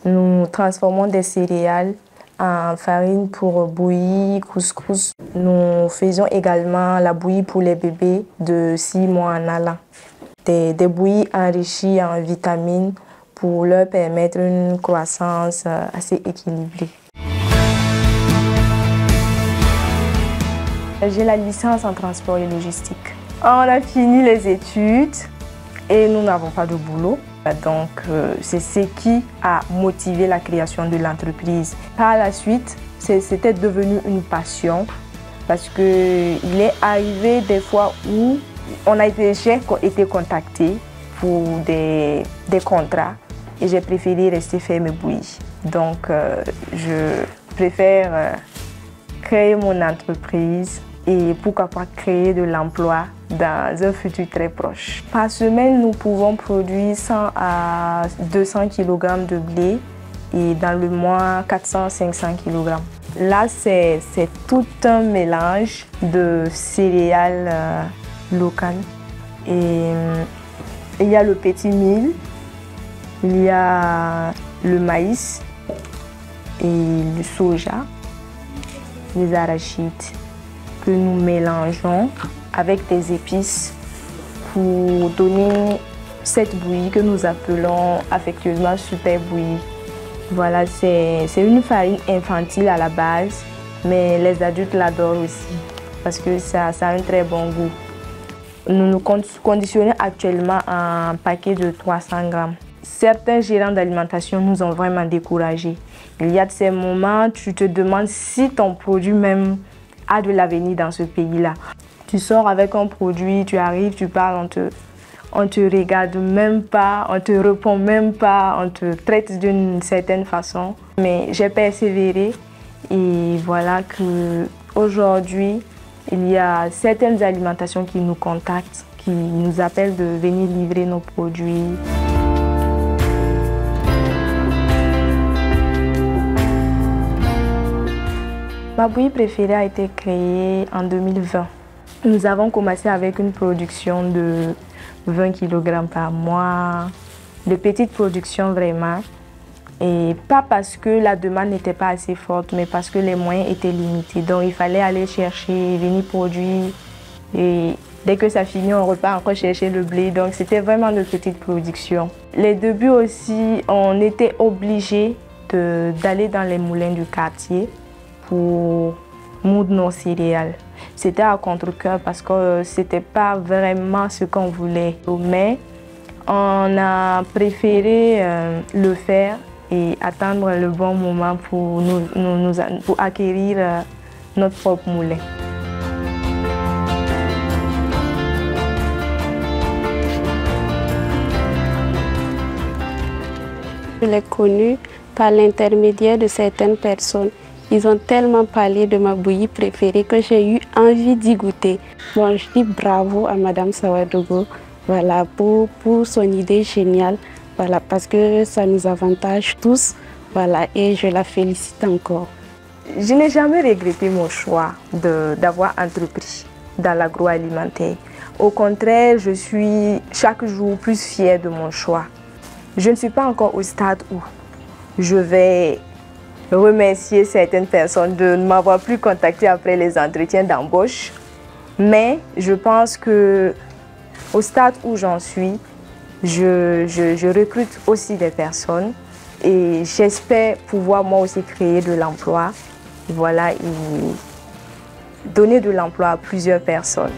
Nous transformons des céréales en farine pour bouillie, couscous. Nous faisons également la bouillie pour les bébés de 6 mois en allant. Des bouillies enrichies en vitamines pour leur permettre une croissance assez équilibrée. J'ai la licence en transport et logistique. On a fini les études et nous n'avons pas de boulot. Donc, c'est ce qui a motivé la création de l'entreprise. Par la suite, c'était devenu une passion parce qu'il est arrivé des fois où j'ai été contacté pour des contrats et j'ai préféré rester faire mes bouillies. Donc, je préfère créer mon entreprise et pourquoi pas créer de l'emploi dans un futur très proche. Par semaine, nous pouvons produire 100 à 200 kg de blé et dans le mois 400-500 kg. Là, c'est tout un mélange de céréales locales. Et il y a le petit mil, il y a le maïs et le soja, les arachides que nous mélangeons avec des épices pour donner cette bouillie que nous appelons affectueusement super bouillie. Voilà, c'est une farine infantile à la base, mais les adultes l'adorent aussi parce que ça a un très bon goût. Nous nous conditionnons actuellement en paquet de 300 grammes. Certains gérants d'alimentation nous ont vraiment découragés. Il y a de ces moments, tu te demandes si ton produit même a de l'avenir dans ce pays-là. Tu sors avec un produit, tu arrives, tu parles, on te regarde même pas, on te répond même pas, on te traite d'une certaine façon. Mais j'ai persévéré et voilà qu'aujourd'hui, il y a certaines alimentations qui nous contactent, qui nous appellent de venir livrer nos produits. Ma bouillie préférée a été créée en 2020. Nous avons commencé avec une production de 20 kg par mois, de petites productions vraiment. Et pas parce que la demande n'était pas assez forte, mais parce que les moyens étaient limités. Donc il fallait aller chercher, venir produire. Et dès que ça finit, on repart encore chercher le blé. Donc c'était vraiment de petites productions. Les débuts aussi, on était obligés d'aller dans les moulins du quartier pour moudre nos céréales. C'était à contre-cœur parce que c'était pas vraiment ce qu'on voulait. Mais on a préféré le faire et attendre le bon moment pour acquérir notre propre moulin. Je l'ai connu par l'intermédiaire de certaines personnes. Ils ont tellement parlé de ma bouillie préférée que j'ai eu envie d'y goûter. Bon, je dis bravo à Madame Sawadogo, voilà, pour son idée géniale, voilà, parce que ça nous avantage tous, voilà, et je la félicite encore. Je n'ai jamais regretté mon choix d'avoir entrepris dans l'agroalimentaire. Au contraire, je suis chaque jour plus fière de mon choix. Je ne suis pas encore au stade où je vais remercier certaines personnes de ne m'avoir plus contacté après les entretiens d'embauche. Mais je pense que au stade où j'en suis, je recrute aussi des personnes et j'espère pouvoir moi aussi créer de l'emploi. Voilà, et donner de l'emploi à plusieurs personnes.